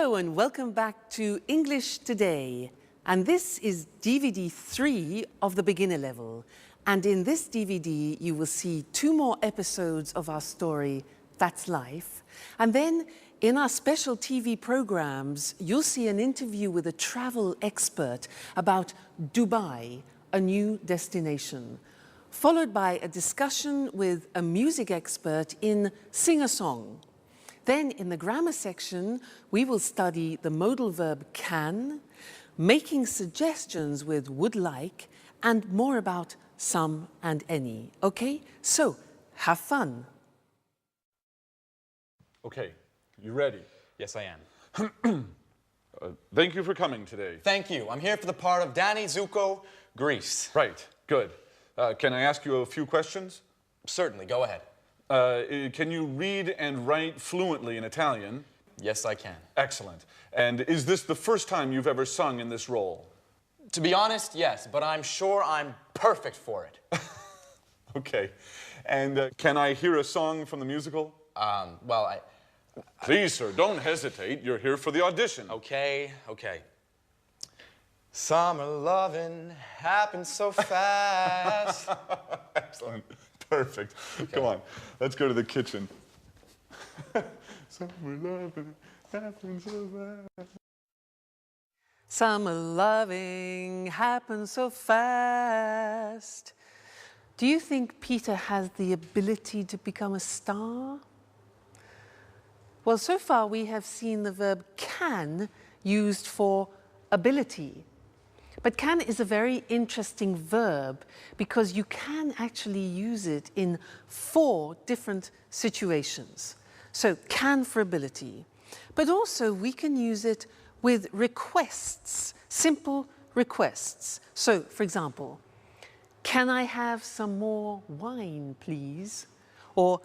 Hello and welcome back to English Today. And this is DVD 3 of the beginner level. And in this DVD, you will see 2 more episodes of our story, That's Life. And then in our special TV programs, you'll see an interview with a travel expert about Dubai, a new destination, followed by a discussion with a music expert in Sing a Song. Then in the grammar section, we will study the modal verb can, making suggestions with would like, and more about some and any. Okay, so have fun. Okay, you ready? Yes, I am. Thank you for coming today. Thank you. I'm here for the part of Danny Zuko, Greece. Right, good. Can I ask you a few questions? Certainly, go ahead. Can you read and write fluently in Italian? Yes, I can. Excellent. And is this the first time you've ever sung in this role? To be honest, yes, but I'm sure I'm perfect for it. Okay. And can I hear a song from the musical? Well, Please, sir, don't hesitate. You're here for the audition. Okay. Summer loving happens so fast. Excellent. Perfect. Okay. Come on, let's go to the kitchen. Summer loving happens so fast. Summer loving happens so fast. Do you think Peter has the ability to become a star? Well, so far we have seen the verb can used for ability. But can is a very interesting verb because you can actually use it in 4 different situations. So can for ability, but also we can use it with requests, simple requests. So for example, can I have some more wine, please? Or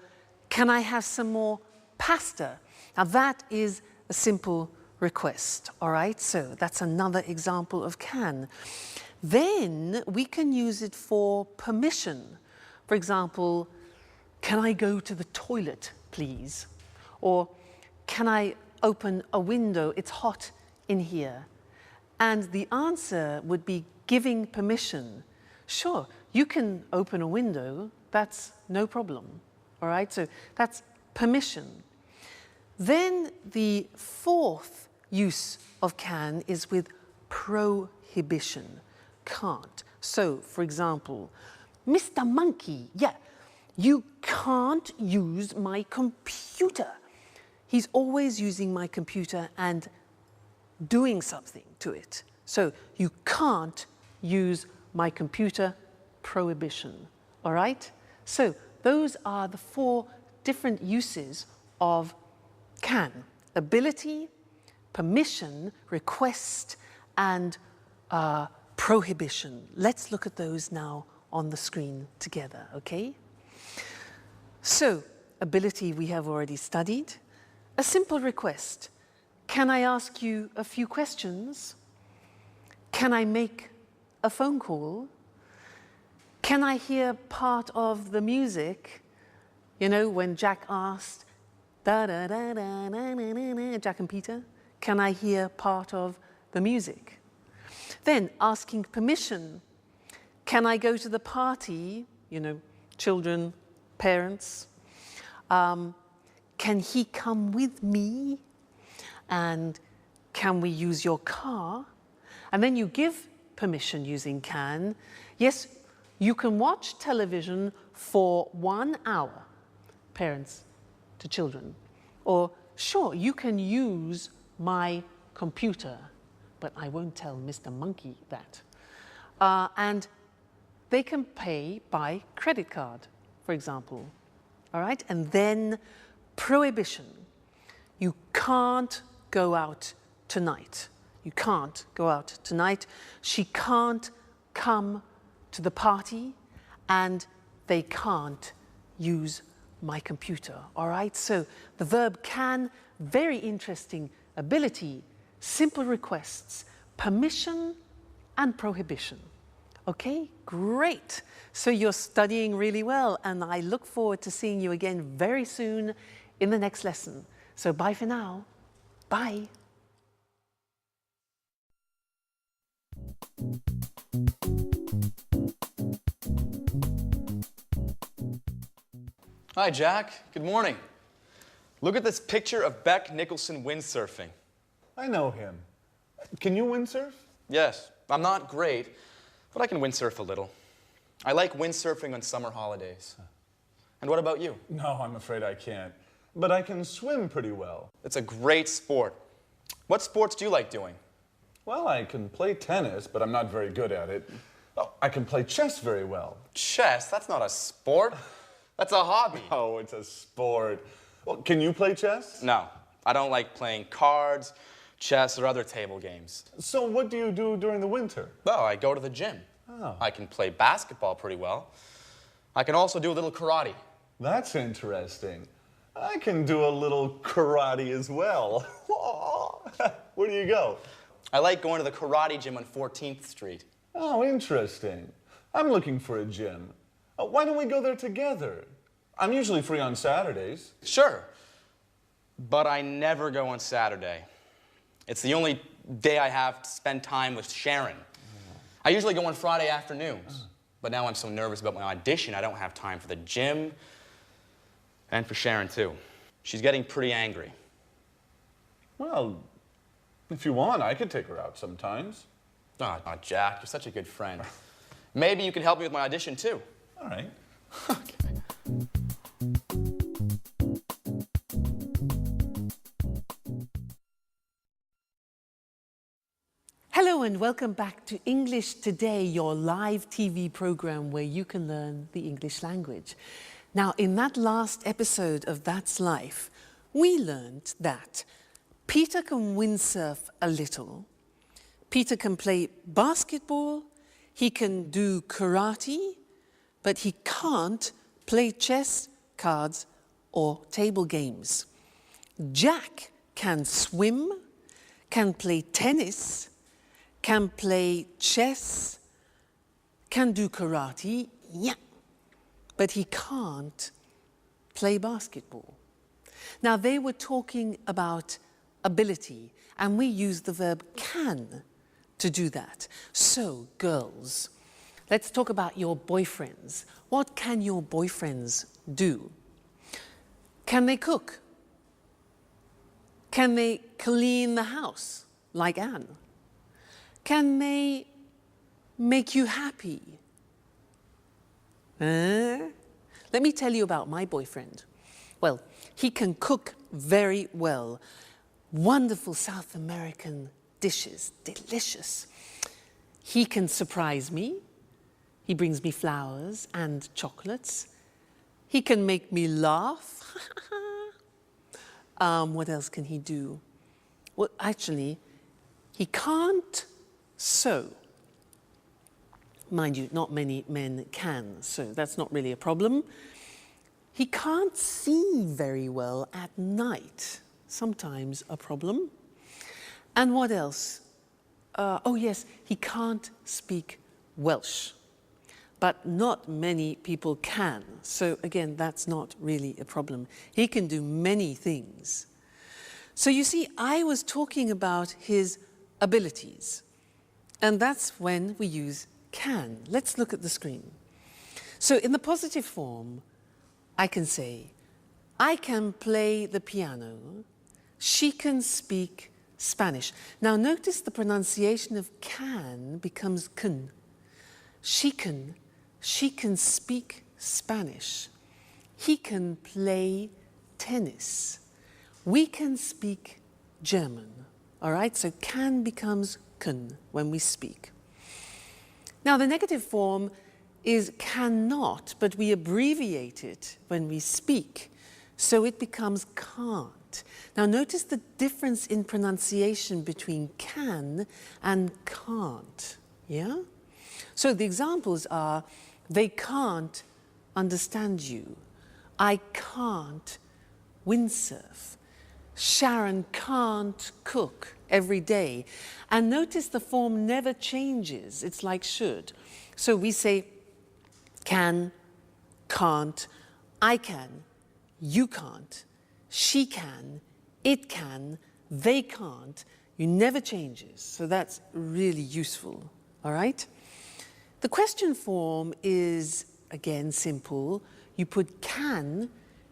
can I have some more pasta? Now that is a simple request, all right? So that's another example of can. Then we can use it for permission. For example, can I go to the toilet, please? Or can I open a window? It's hot in here. And the answer would be giving permission. Sure, you can open a window, that's no problem, all right? So that's permission. Then the 4th use of can is with prohibition, can't. So, for example, Mr. Monkey, yeah, you can't use my computer. He's always using my computer and doing something to it. So, you can't use my computer, prohibition, all right? So, those are the 4 different uses of can: ability, permission, request, and prohibition. Let's look at those now on the screen together, okay? So, ability we have already studied. A simple request. Can I ask you a few questions? Can I make a phone call? Can I hear part of the music? You know, when Jack asked, da da da da da da da, Jack and Peter, can I hear part of the music? Then asking permission. Can I go to the party? You know, children, parents. Can he come with me? And can we use your car? And then you give permission using can. Yes, you can watch television for 1 hour, parents to children. Or, sure, you can use my computer, but I won't tell Mr. Monkey that. And they can pay by credit card, for example. All right? And then prohibition. You can't go out tonight. You can't go out tonight. She can't come to the party, and they can't use my computer, all right? So the verb can, very interesting, ability, simple requests, permission, and prohibition. Okay, great. So you're studying really well, and I look forward to seeing you again very soon in the next lesson. So bye for now. Bye. Hi, Jack. Good morning. Look at this picture of Beck Nicholson windsurfing. I know him. Can you windsurf? Yes, I'm not great, but I can windsurf a little. I like windsurfing on summer holidays. And what about you? No, I'm afraid I can't. But I can swim pretty well. It's a great sport. What sports do you like doing? Well, I can play tennis, but I'm not very good at it. Oh, I can play chess very well. Chess? That's not a sport. That's a hobby. Oh, it's a sport. Well, can you play chess? No, I don't like playing cards, chess, or other table games. So what do you do during the winter? Oh, I go to the gym. Oh. I can play basketball pretty well. I can also do a little karate. That's interesting. I can do a little karate as well. Where do you go? I like going to the karate gym on 14th Street. Oh, interesting. I'm looking for a gym. Why don't we go there together? I'm usually free on Saturdays. Sure, but I never go on Saturday. It's the only day I have to spend time with Sharon. I usually go on Friday afternoons, but now I'm so nervous about my audition, I don't have time for the gym and for Sharon, too. She's getting pretty angry. Well, if you want, I could take her out sometimes. Oh, Jack, you're such a good friend. Maybe you can help me with my audition, too. All right. Okay. Hello and welcome back to English Today, your live TV program where you can learn the English language. Now, in that last episode of That's Life, we learned that Peter can windsurf a little, Peter can play basketball, he can do karate, but he can't play chess, cards, or table games. Jack can swim, can play tennis, can play chess, can do karate, yeah, but he can't play basketball. Now, they were talking about ability, and we use the verb can to do that. So, girls, let's talk about your boyfriends. What can your boyfriends do? Can they cook? Can they clean the house, like Anne? Can they make you happy? Let me tell you about my boyfriend. Well, he can cook very well. Wonderful South American dishes, delicious. He can surprise me. He brings me flowers and chocolates. He can make me laugh. What else can he do? Well, actually, he can't sew. Mind you, not many men can sew. That's not really a problem. He can't see very well at night. Sometimes a problem. And what else? Oh yes, he can't speak Welsh. But not many people can. So again, that's not really a problem. He can do many things. So you see, I was talking about his abilities. And that's when we use can. Let's look at the screen. So in the positive form, I can say, I can play the piano. She can speak Spanish. Now notice the pronunciation of can becomes can. She can speak Spanish. He can play tennis. We can speak German. All right, so can becomes can when we speak. Now the negative form is cannot, but we abbreviate it when we speak, so it becomes can't. Now notice the difference in pronunciation between can and can't, yeah? So the examples are, they can't understand you. I can't windsurf. Sharon can't cook every day. And notice the form never changes. It's like should. So we say can, can't, I can, you can't, she can, it can, they can't. You never changes. So that's really useful, all right? The question form is, again, simple. You put can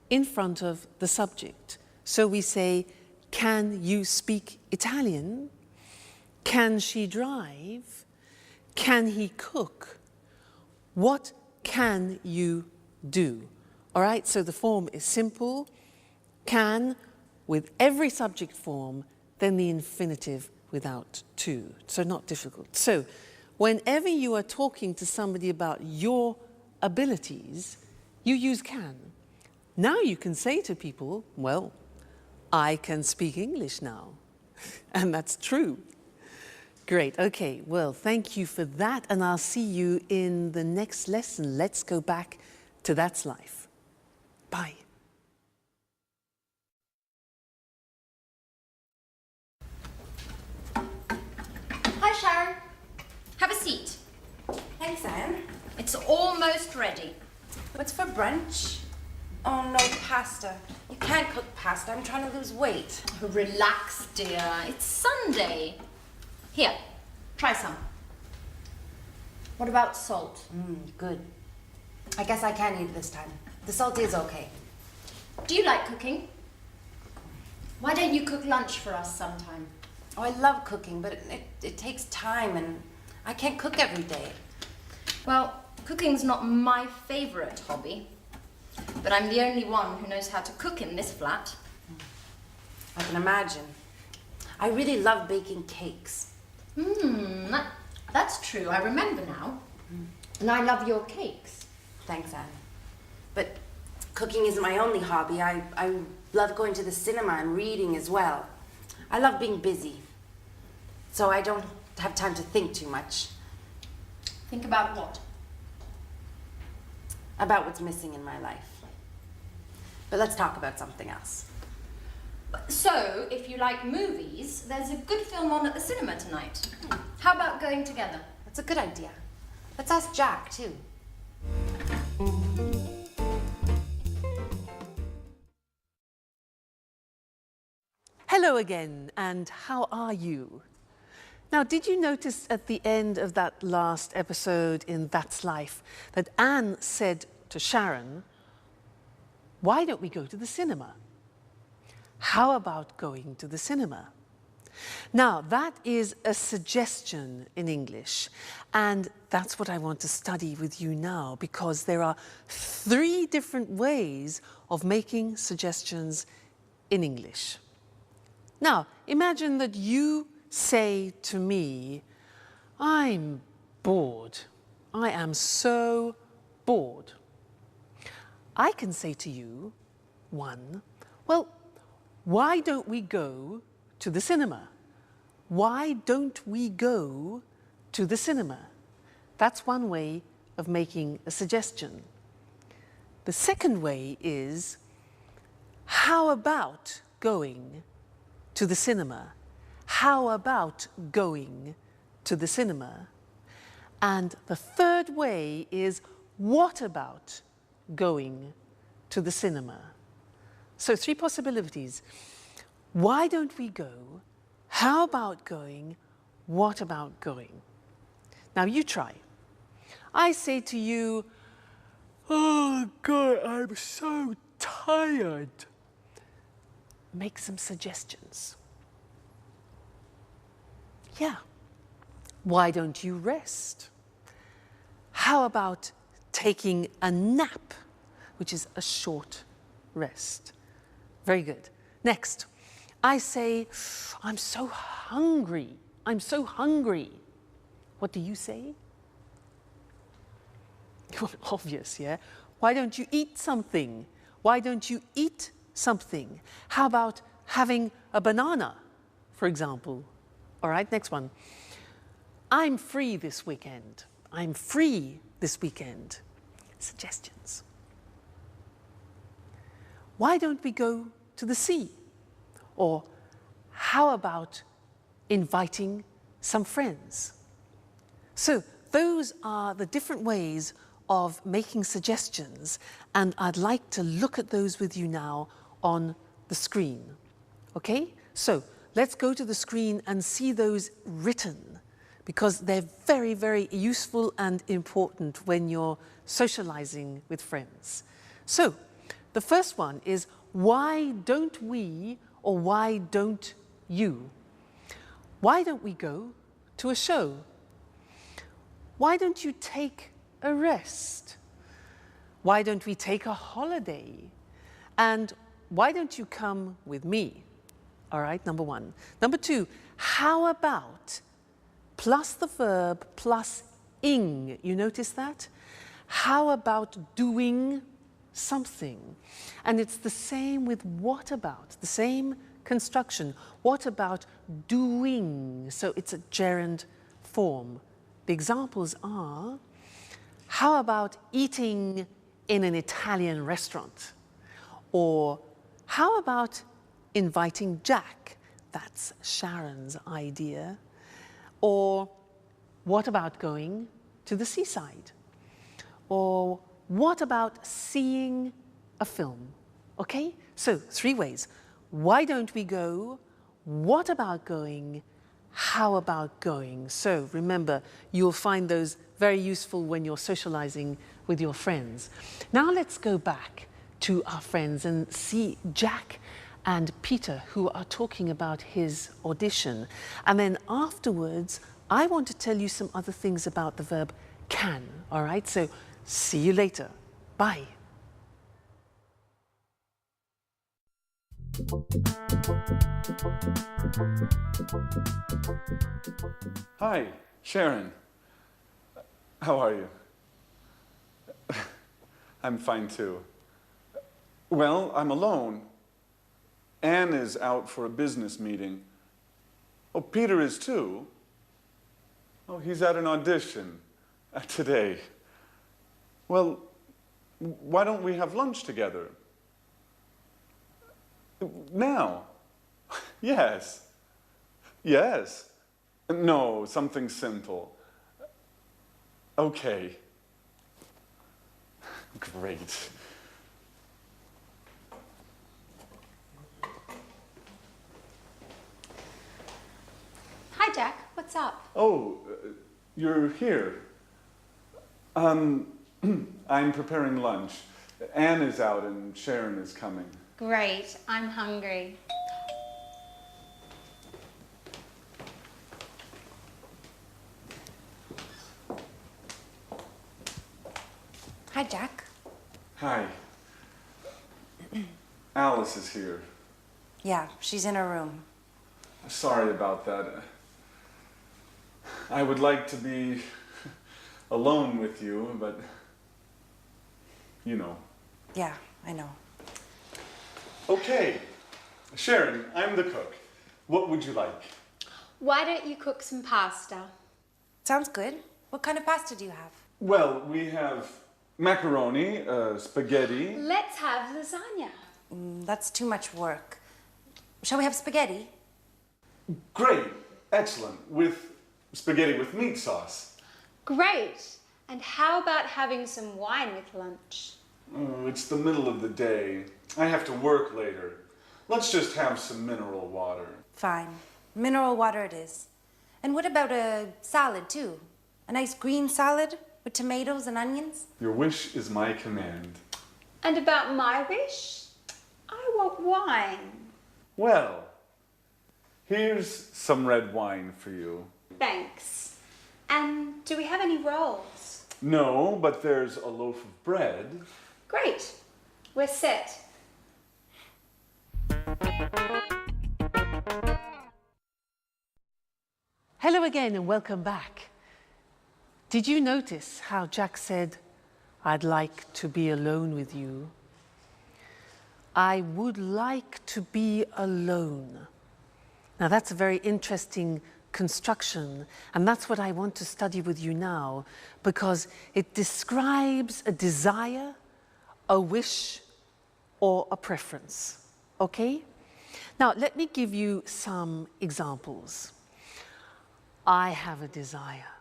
in front of the subject. So we say, can you speak Italian? Can she drive? Can he cook? What can you do? All right, so the form is simple. Can with every subject form, then the infinitive without to. So not difficult. So whenever you are talking to somebody about your abilities, you use can. Now you can say to people, well, I can speak English now. And that's true. Great, okay, well, thank you for that, and I'll see you in the next lesson. Let's go back to That's Life. Bye. Hi, Sharon. Have a seat. Thanks, Anne. It's almost ready. What's for brunch? Oh, no, pasta. You can't cook pasta. I'm trying to lose weight. Relax, dear. It's Sunday. Here, try some. What about salt? Good. I guess I can eat this time. The salt is okay. Do you like cooking? Why don't you cook lunch for us sometime? Oh, I love cooking, but it takes time, and I can't cook every day. Well, cooking's not my favorite hobby, but I'm the only one who knows how to cook in this flat. I can imagine. I really love baking cakes. That's true. I remember now. And I love your cakes. Thanks, Anne. But cooking isn't my only hobby. I love going to the cinema and reading as well. I love being busy, so I don't have time to think too much Think about what? about what's missing in my life. But let's talk about something else. So, if you like movies, there's a good film on at the cinema tonight. How about going together? That's a good idea. Let's ask Jack, too. Hello again, and how are you? Now, did you notice at the end of that last episode in That's Life that Anne said to Sharon, why don't we go to the cinema? How about going to the cinema? Now, that is a suggestion in English, and that's what I want to study with you now, because there are 3 different ways of making suggestions in English. Now, imagine that you say to me, I'm bored. I am so bored. I can say to you, 1, well, why don't we go to the cinema? Why don't we go to the cinema? That's one way of making a suggestion. The second way is, how about going to the cinema? How about going to the cinema? And the third way is, what about going to the cinema? So 3 possibilities. Why don't we go? How about going? What about going? Now you try. I say to you, oh God, I'm so tired. Make some suggestions. Yeah. Why don't you rest? How about taking a nap, which is a short rest? Very good. Next, I say, I'm so hungry. I'm so hungry. What do you say? Obvious, yeah? Why don't you eat something? Why don't you eat something? How about having a banana, for example? All right, next one. I'm free this weekend. I'm free this weekend. Suggestions. Why don't we go to the sea? Or how about inviting some friends? So those are the different ways of making suggestions, and I'd like to look at those with you now on the screen. Okay? So let's go to the screen and see those written, because they're very, very useful and important when you're socializing with friends. So The first one is, why don't we, or why don't you? Why don't we go to a show? Why don't you take a rest? Why don't we take a holiday? And why don't you come with me? All right, number one. Number two, how about plus the verb plus ing? You notice that? How about doing something? And it's the same with what about, the same construction. What about doing? So it's a gerund form. The examples are, how about eating in an Italian restaurant? Or how about inviting Jack? That's Sharon's idea. Or what about going to the seaside? Or what about seeing a film? Okay, so 3 ways. Why don't we go? What about going? How about going? So remember, you'll find those very useful when you're socializing with your friends. Now let's go back to our friends and see Jack and Peter, who are talking about his audition. And then afterwards, I want to tell you some other things about the verb can, all right? So see you later. Bye. Hi, Sharon. How are you? I'm fine too. Well, I'm alone. Anne is out for a business meeting. Oh, Peter is too. Oh, he's at an audition today. Well, why don't we have lunch together? Now? Yes. Yes. No, something simple. Okay. Great. Hi, Jack. What's up? Oh, you're here. I'm preparing lunch. Anne is out and Sharon is coming. Great. I'm hungry. Hi, Jack. Hi. Alice is here. Yeah, she's in her room. Sorry about that. I would like to be alone with you, but you know. Yeah, I know. Okay. Sharon, I'm the cook. What would you like? Why don't you cook some pasta? Sounds good. What kind of pasta do you have? Well, we have macaroni, spaghetti. Let's have lasagna. That's too much work. Shall we have spaghetti? Great. Excellent. With spaghetti with meat sauce. Great. And how about having some wine with lunch? Oh, it's the middle of the day. I have to work later. Let's just have some mineral water. Fine. Mineral water it is. And what about a salad, too? A nice green salad with tomatoes and onions? Your wish is my command. And about my wish? I want wine. Well, here's some red wine for you. Thanks. And do we have any rolls? No, but there's a loaf of bread. Great. We're set. Hello again and welcome back. Did you notice how Jack said, I'd like to be alone with you? I would like to be alone. Now that's a very interesting construction, and that's what I want to study with you now, because it describes a desire, a wish, or a preference, okay? Now let me give you some examples. I have a desire.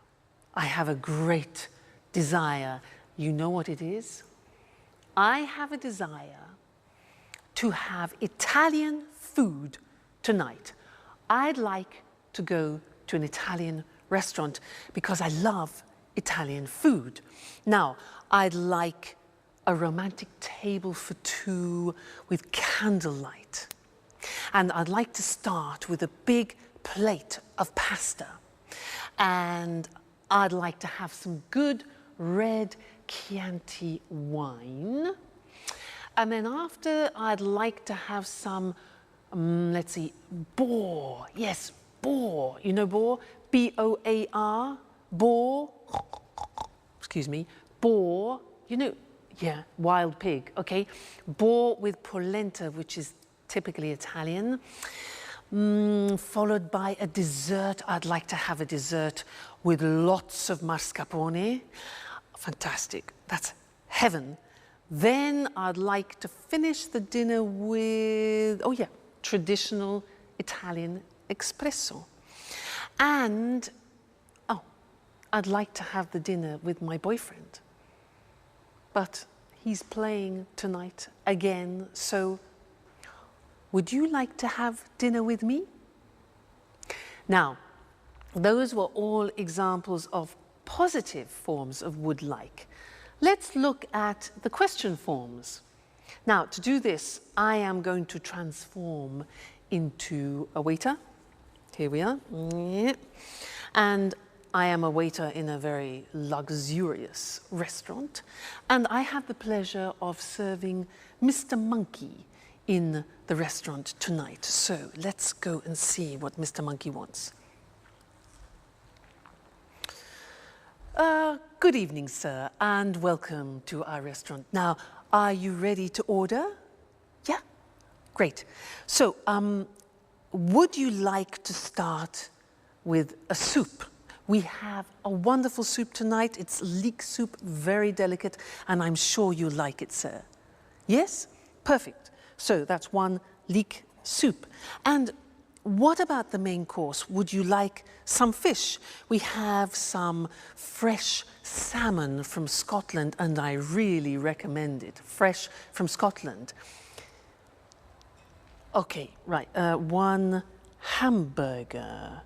I have a great desire. You know what it is? I have a desire to have Italian food tonight. I'd like to go to an Italian restaurant because I love Italian food. Now, I'd like a romantic table for two with candlelight. And I'd like to start with a big plate of pasta. And I'd like to have some good red Chianti wine. And then after, I'd like to have some, let's see, boar. Yes, boar. You know boar? B-O-A-R, boar. Excuse me, boar. You know, yeah, wild pig, okay? Boar with polenta, which is typically Italian. Followed by a dessert. I'd like to have a dessert with lots of mascarpone. Fantastic, that's heaven. Then I'd like to finish the dinner with, oh yeah, traditional Italian espresso. And, oh, I'd like to have the dinner with my boyfriend. But he's playing tonight again, so would you like to have dinner with me? Now, those were all examples of positive forms of would like. Let's look at the question forms. Now, to do this, I am going to transform into a waiter. Here we are. And I am a waiter in a very luxurious restaurant. And I have the pleasure of serving Mr. Monkey in the restaurant tonight. So let's go and see what Mr. Monkey wants. Good evening, sir, and welcome to our restaurant. Now, are you ready to order? Yeah? Great. So, would you like to start with a soup? We have a wonderful soup tonight. It's leek soup, very delicate, and I'm sure you like it, sir. Yes? Perfect. So that's one leek soup. And what about the main course? Would you like some fish? We have some fresh salmon from Scotland, and I really recommend it. Fresh from Scotland. Okay, right. One hamburger.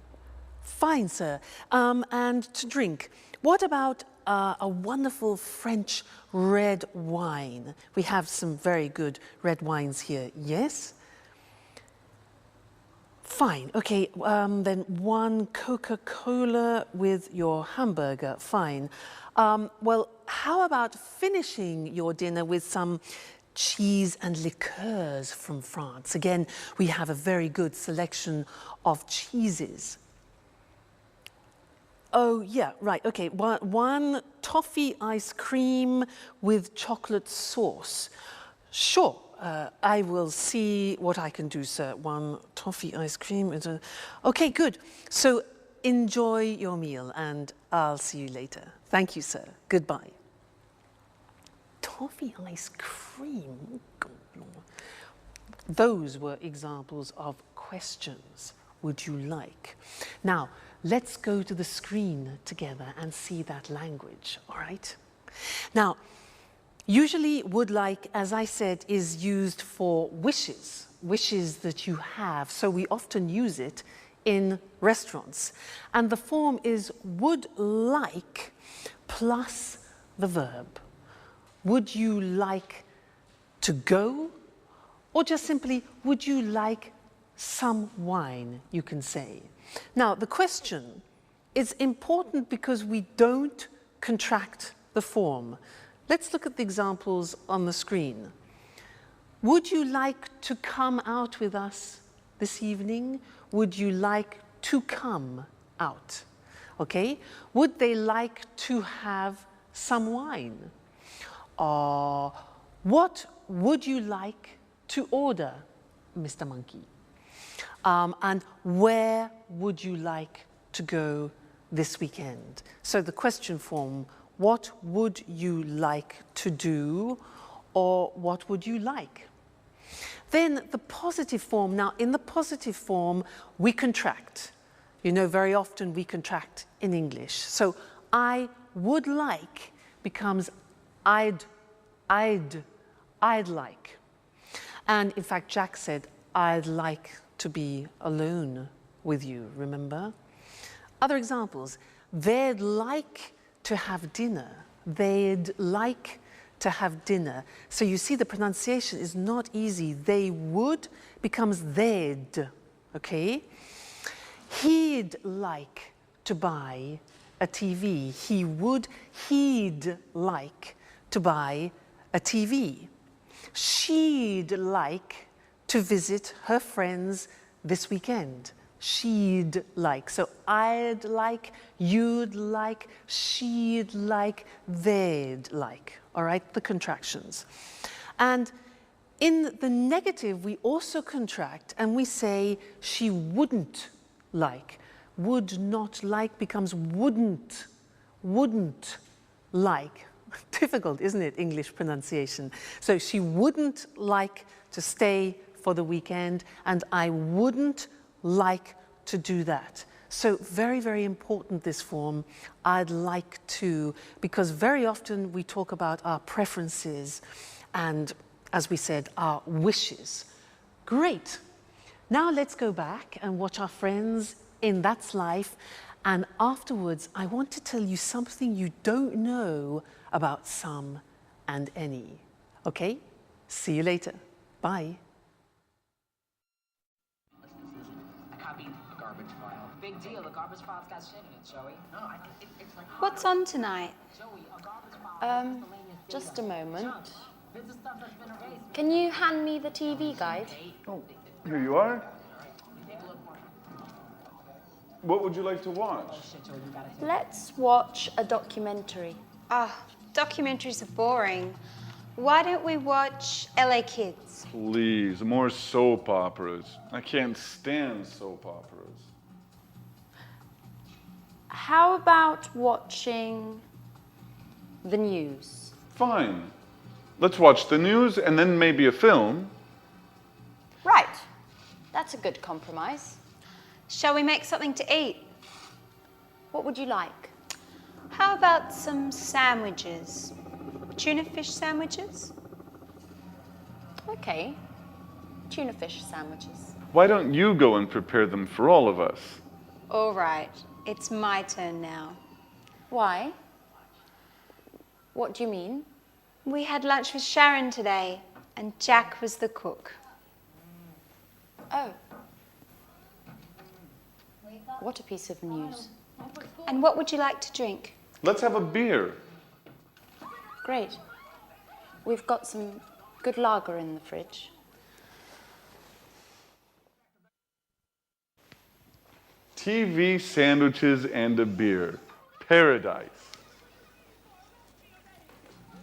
Fine, sir. And to drink, what about a wonderful French red wine? We have some very good red wines here, yes? Fine, okay, then one Coca-Cola with your hamburger, fine. Well, how about finishing your dinner with some cheese and liqueurs from France? Again, we have a very good selection of cheeses. Oh, yeah, right, okay. One toffee ice cream with chocolate sauce. Sure, I will see what I can do, sir. One toffee ice cream. Okay, good. So enjoy your meal, and I'll see you later. Thank you, sir. Goodbye. Toffee ice cream? Those were examples of questions. Would you like? Now, let's go to the screen together and see that language, all right? Now, usually would like, as I said, is used for wishes, wishes that you have. So we often use it in restaurants. And the form is would like plus the verb. Would you like to go? Or just simply, would you like some wine, you can say. Now, the question is important because we don't contract the form. Let's look at the examples on the screen. Would you like to come out with us this evening? Would you like to come out? Okay? Would they like to have some wine? What would you like to order, Mr. Monkey? And where would you like to go this weekend? So the question form, what would you like to do, or what would you like? Then the positive form. Now, in the positive form, we contract. You know, very often we contract in English. So I would like becomes I'd like. And in fact, Jack said, I'd like to be alone with you, remember? Other examples, they'd like to have dinner. They'd like to have dinner. So you see the pronunciation is not easy. They would becomes they'd, okay? He'd like to buy a TV. He'd like to buy a TV. She'd like to visit her friends this weekend. She'd like. So I'd like, you'd like, she'd like, they'd like. All right, the contractions. And in the negative, we also contract and we say she wouldn't like. Would not like becomes wouldn't like. Difficult, isn't it, English pronunciation? So she wouldn't like to stay for the weekend, and I wouldn't like to do that. So very, very important, this form, I'd like to, because very often we talk about our preferences and, as we said, our wishes. Great. Now let's go back and watch our friends in That's Life, and afterwards I want to tell you something you don't know about some and any. Okay? See you later. Bye. Big deal. The garbage file's got shit in it, Joey. No, it's like What's on tonight? Joey, a garbage file. Just a moment. This is stuff that's been erased. Can you hand me the TV guide? Oh, here you are. What would you like to watch? Let's watch a documentary. Documentaries are boring. Why don't we watch LA Kids? Please, more soap operas. I can't stand soap operas. How about watching the news? Fine. Let's watch the news and then maybe a film. Right. That's a good compromise. Shall we make something to eat? What would you like? How about some sandwiches? Tuna fish sandwiches? Okay. Tuna fish sandwiches. Why don't you go and prepare them for all of us? All right, it's my turn now. Why? What do you mean? We had lunch with Sharon today, and Jack was the cook. Oh. What a piece of news. And what would you like to drink? Let's have a beer. Great. We've got some good lager in the fridge. TV, sandwiches, and a beer. Paradise.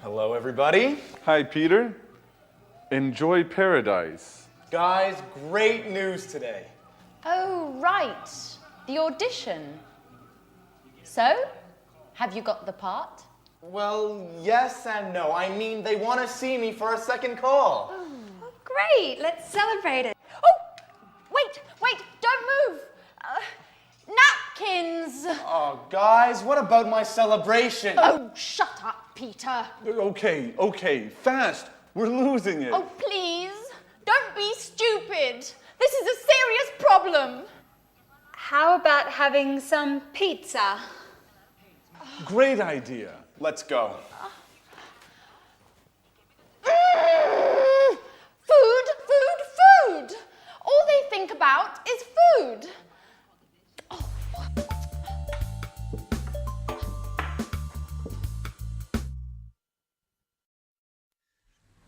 Hello, everybody. Hi, Peter. Enjoy paradise. Guys, great news today. Oh, right. The audition. So, have you got the part? Well, yes and no. I mean, they want to see me for a second call. Oh, great, let's celebrate it. Oh, wait, don't move. Napkins. Oh, guys, what about my celebration? Oh, shut up, Peter. Okay, fast. We're losing it. Oh, please, don't be stupid. This is a serious problem. How about having some pizza? Great idea. Let's go. Food. All they think about is food.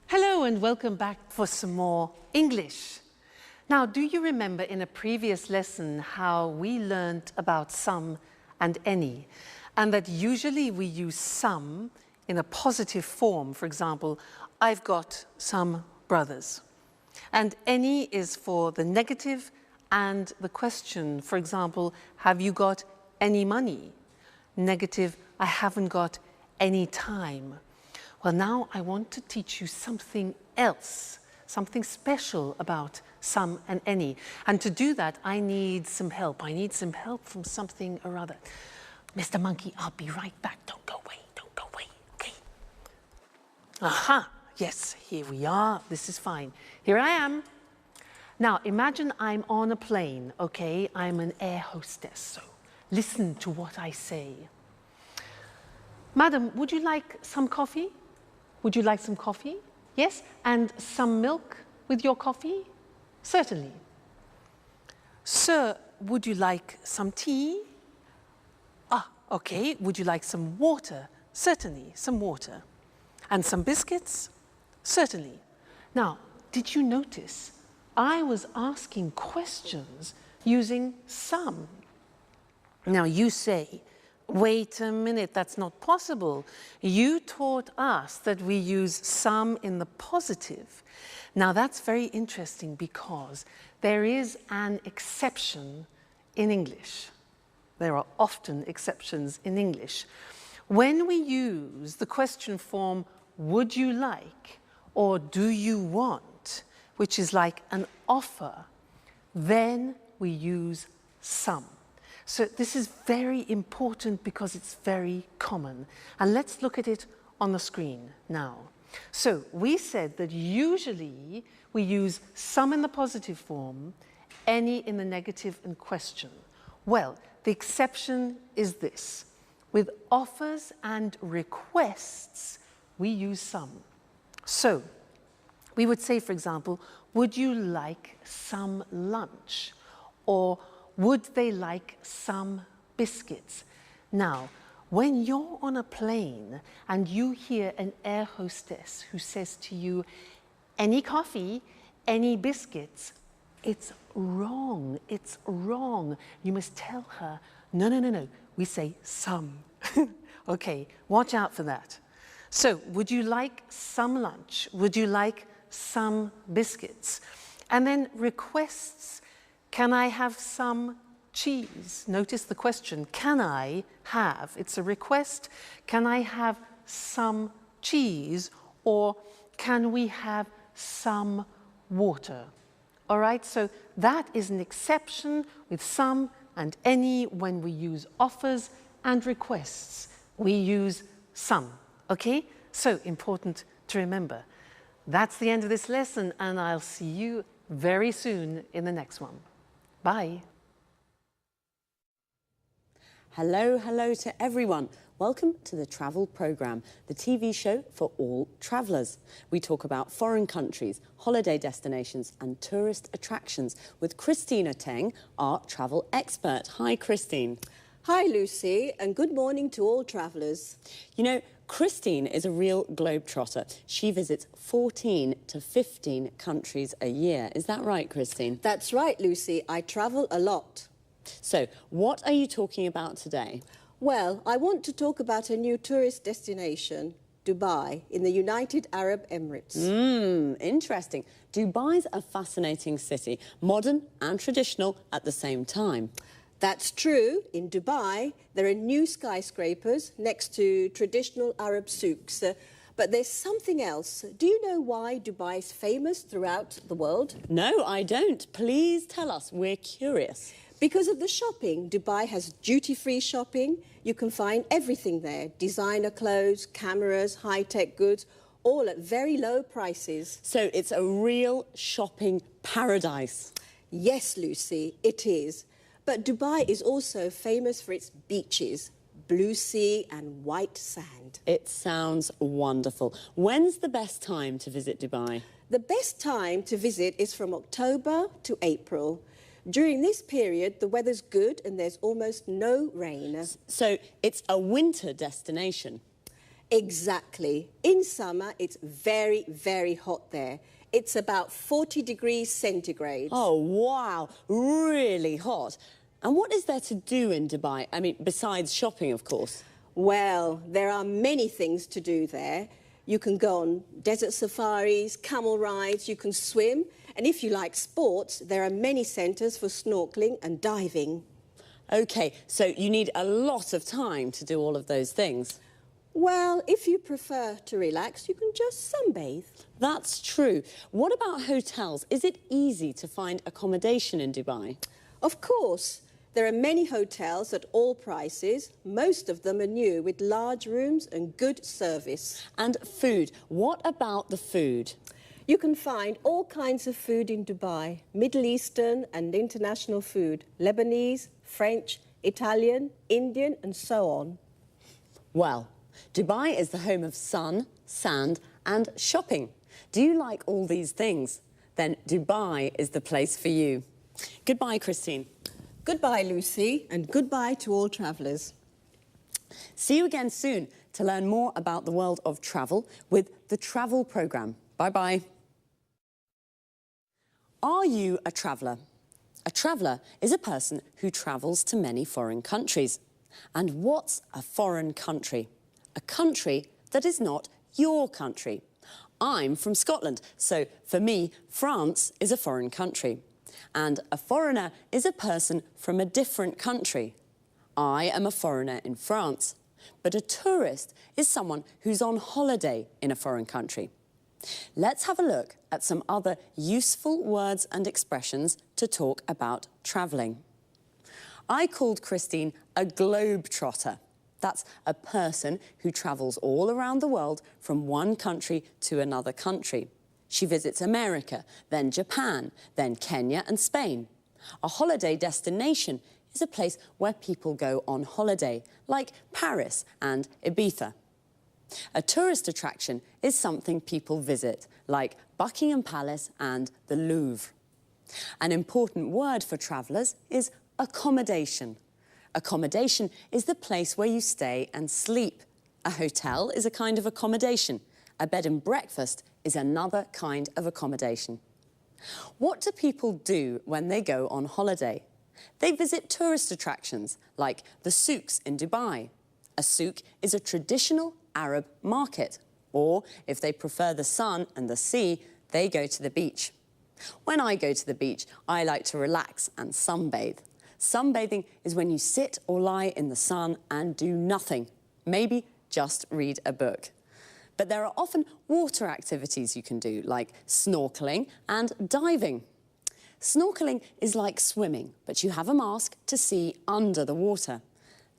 Hello and welcome back for some more English. Now, do you remember in a previous lesson how we learned about some and any? And that usually we use some in a positive form. For example, I've got some brothers. And any is for the negative and the question. For example, have you got any money? Negative, I haven't got any time. Well, now I want to teach you something else, something special about some and any. And to do that, I need some help. I need some help from something or other. Mr. Monkey, I'll be right back. Don't go away, okay? Aha, yes, here we are. This is fine. Here I am. Now, imagine I'm on a plane, okay? I'm an air hostess, so listen to what I say. Madam, would you like some coffee? Would you like some coffee? Yes? And some milk with your coffee? Certainly. Sir, would you like some tea? Ah, okay. Would you like some water? Certainly, some water. And some biscuits? Certainly. Now, did you notice I was asking questions using some? Now you say, wait a minute, that's not possible. You taught us that we use some in the positive. Now that's very interesting because there is an exception in English. There are often exceptions in English. When we use the question form, would you like, or do you want, which is like an offer, then we use some. So this is very important because it's very common. And let's look at it on the screen now. So we said that usually we use some in the positive form, any in the negative and question. Well, the exception is this. With offers and requests, we use some. So we would say, for example, would you like some lunch? Or would they like some biscuits? Now, when you're on a plane and you hear an air hostess who says to you, any coffee, any biscuits, it's wrong, it's wrong. You must tell her, no, no, no, no, we say some. Okay, watch out for that. So, would you like some lunch? Would you like some biscuits? And then requests, can I have some cheese? Notice the question, can I have? It's a request. Can I have some cheese? Or can we have some water? All right, so that is an exception with some and any when we use offers and requests. We use some, okay? So important to remember. That's the end of this lesson, and I'll see you very soon in the next one. Bye. Hello, hello to everyone. Welcome to the Travel Programme, the TV show for all travellers. We talk about foreign countries, holiday destinations and tourist attractions with Christina Teng, our travel expert. Hi, Christine. Hi, Lucy, and good morning to all travellers. You know, Christine is a real globetrotter. She visits 14 to 15 countries a year. Is that right, Christine? That's right, Lucy. I travel a lot. So, what are you talking about today? Well, I want to talk about a new tourist destination, Dubai, in the United Arab Emirates. Interesting. Dubai's a fascinating city, modern and traditional at the same time. That's true. In Dubai, there are new skyscrapers next to traditional Arab souks. But there's something else. Do you know why Dubai is famous throughout the world? No, I don't. Please tell us. We're curious. Because of the shopping. Dubai has duty-free shopping. You can find everything there. Designer clothes, cameras, high-tech goods, all at very low prices. So it's a real shopping paradise. Yes, Lucy, it is. But Dubai is also famous for its beaches, blue sea and white sand. It sounds wonderful. When's the best time to visit Dubai? The best time to visit is from October to April. During this period, the weather's good and there's almost no rain. So it's a winter destination? Exactly. In summer, it's very, very hot there. It's about 40 degrees centigrade. Oh, wow. Really hot. And what is there to do in Dubai? I mean, besides shopping, of course. Well, there are many things to do there. You can go on desert safaris, camel rides, you can swim. And if you like sports, there are many centres for snorkelling and diving. OK, so you need a lot of time to do all of those things. Well, if you prefer to relax, you can just sunbathe. That's true. What about hotels? Is it easy to find accommodation in Dubai? Of course. There are many hotels at all prices. Most of them are new, with large rooms and good service. And food. What about the food? You can find all kinds of food in Dubai. Middle Eastern and international food. Lebanese, French, Italian, Indian and so on. Well, Dubai is the home of sun, sand and shopping. Do you like all these things? Then Dubai is the place for you. Goodbye, Christine. Goodbye, Lucy, and goodbye to all travellers. See you again soon to learn more about the world of travel with the Travel Programme. Bye-bye. Are you a traveller? A traveller is a person who travels to many foreign countries. And what's a foreign country? A country that is not your country. I'm from Scotland, so for me, France is a foreign country. And a foreigner is a person from a different country. I am a foreigner in France, but a tourist is someone who's on holiday in a foreign country. Let's have a look at some other useful words and expressions to talk about travelling. I called Christine a globetrotter. That's a person who travels all around the world from one country to another country. She visits America, then Japan, then Kenya and Spain. A holiday destination is a place where people go on holiday, like Paris and Ibiza. A tourist attraction is something people visit, like Buckingham Palace and the Louvre. An important word for travellers is accommodation. Accommodation is the place where you stay and sleep. A hotel is a kind of accommodation. A bed and breakfast is another kind of accommodation. What do people do when they go on holiday? They visit tourist attractions like the souks in Dubai. A souk is a traditional Arab market. Or, if they prefer the sun and the sea, they go to the beach. When I go to the beach, I like to relax and sunbathe. Sunbathing is when you sit or lie in the sun and do nothing. Maybe just read a book. But there are often water activities you can do, like snorkeling and diving. Snorkeling is like swimming, but you have a mask to see under the water.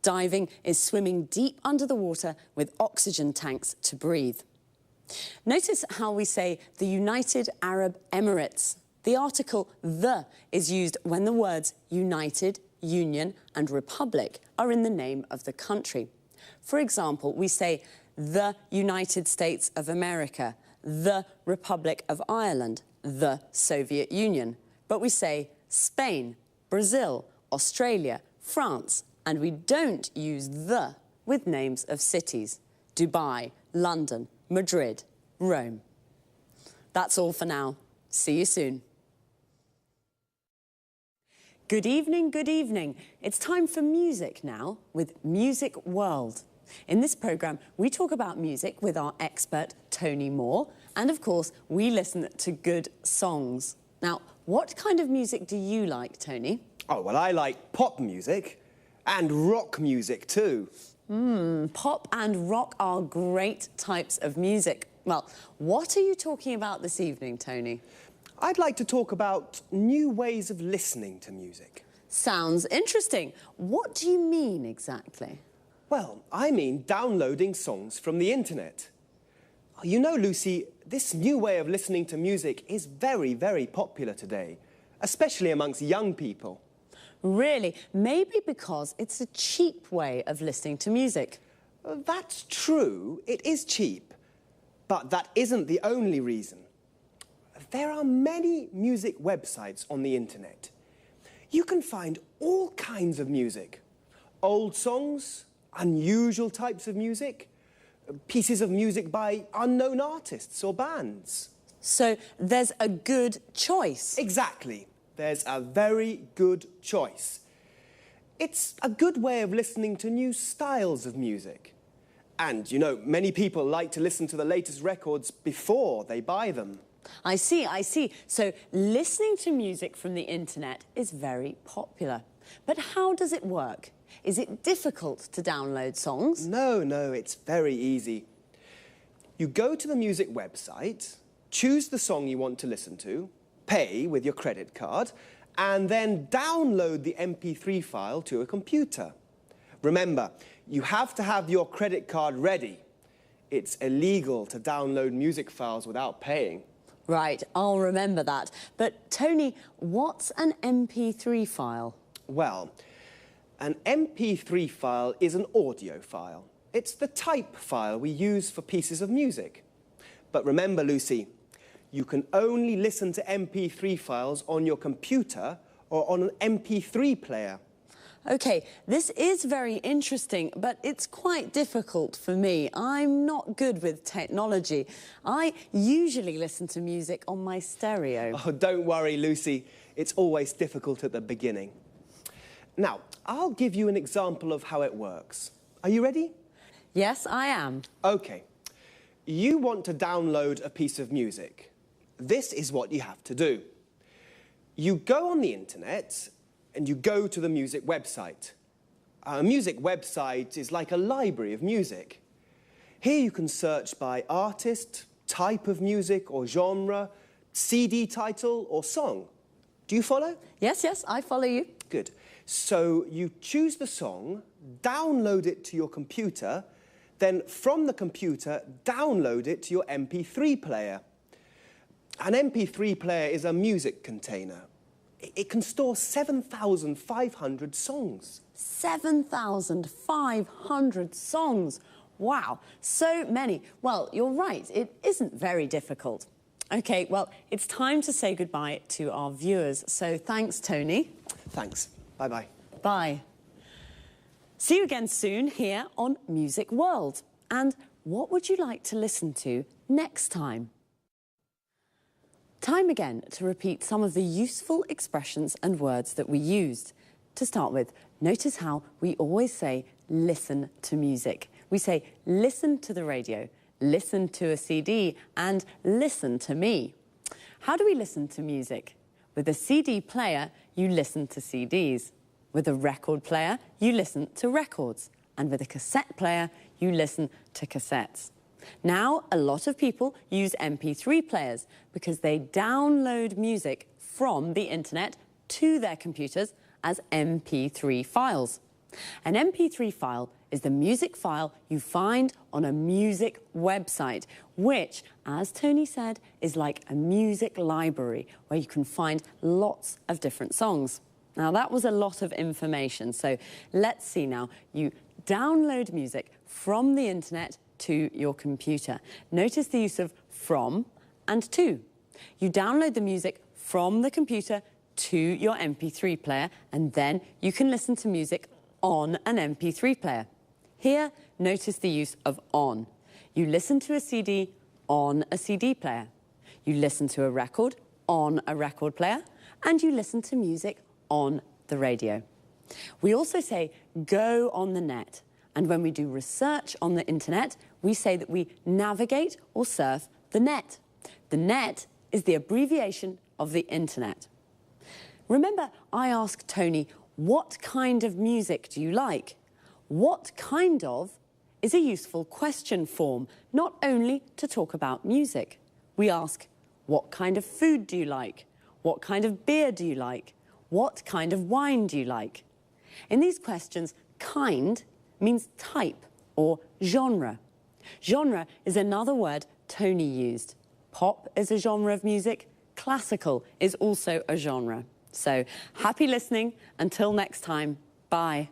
Diving is swimming deep under the water with oxygen tanks to breathe. Notice how we say the United Arab Emirates. The article "the" is used when the words United, Union and Republic are in the name of the country. For example, we say the United States of America, the Republic of Ireland, the Soviet Union. But we say Spain, Brazil, Australia, France, and we don't use the with names of cities. Dubai, London, Madrid, Rome. That's all for now. See you soon. Good evening, good evening. It's time for music now with Music World. In this programme, we talk about music with our expert, Tony Moore, and of course, we listen to good songs. Now, what kind of music do you like, Tony? Oh, well, I like pop music and rock music too. Pop and rock are great types of music. Well, what are you talking about this evening, Tony? I'd like to talk about new ways of listening to music. Sounds interesting. What do you mean exactly? Well, I mean downloading songs from the internet. You know, Lucy, this new way of listening to music is very, very popular today, especially amongst young people. Really? Maybe because it's a cheap way of listening to music. That's true, it is cheap, but that isn't the only reason. There are many music websites on the internet. You can find all kinds of music. Old songs, unusual types of music, pieces of music by unknown artists or bands. So there's a good choice. Exactly. There's a very good choice. It's a good way of listening to new styles of music. And, you know, many people like to listen to the latest records before they buy them. I see, I see. So listening to music from the internet is very popular. But how does it work? Is it difficult to download songs? No, it's very easy. You go to the music website, choose the song you want to listen to, pay with your credit card, and then download the MP3 file to a computer. Remember, you have to have your credit card ready. It's illegal to download music files without paying. Right, I'll remember that. But, Tony, what's an MP3 file? Well, an MP3 file is an audio file. It's the type file we use for pieces of music. But remember, Lucy, you can only listen to MP3 files on your computer or on an MP3 player. OK, this is very interesting, but it's quite difficult for me. I'm not good with technology. I usually listen to music on my stereo. Oh, don't worry, Lucy. It's always difficult at the beginning. Now, I'll give you an example of how it works. Are you ready? Yes, I am. OK. You want to download a piece of music. This is what you have to do. You go on the internet and you go to the music website. A music website is like a library of music. Here you can search by artist, type of music or genre, CD title or song. Do you follow? Yes, yes, I follow you. Good. So you choose the song, download it to your computer, then from the computer, download it to your MP3 player. An MP3 player is a music container. It can store 7,500 songs. 7,500 songs. Wow, so many. Well, you're right, it isn't very difficult. OK, well, it's time to say goodbye to our viewers. So thanks, Tony. Thanks. Bye-bye. Bye. See you again soon here on Music World. And what would you like to listen to next time? Time again to repeat some of the useful expressions and words that we used. To start with, notice how we always say listen to music. We say listen to the radio, listen to a CD, and listen to me. How do we listen to music? With a CD player, you listen to CDs. With a record player, you listen to records. And with a cassette player, you listen to cassettes. Now, a lot of people use MP3 players because they download music from the internet to their computers as MP3 files. An MP3 file is the music file you find on a music website, which, as Tony said, is like a music library where you can find lots of different songs. Now, that was a lot of information, so let's see now. You download music from the internet to your computer. Notice the use of from and to. You download the music from the computer to your MP3 player, and then you can listen to music on an MP3 player. Here, notice the use of on. You listen to a CD on a CD player. You listen to a record on a record player, and you listen to music on the radio. We also say go on the net, and when we do research on the internet, we say that we navigate or surf the net. The net is the abbreviation of the internet. Remember, I asked Tony, what kind of music do you like? What kind of is a useful question form, not only to talk about music. We ask, what kind of food do you like? What kind of beer do you like? What kind of wine do you like? In these questions, kind means type or genre. Genre is another word Tony used. Pop is a genre of music. Classical is also a genre. So, happy listening. Until next time, bye.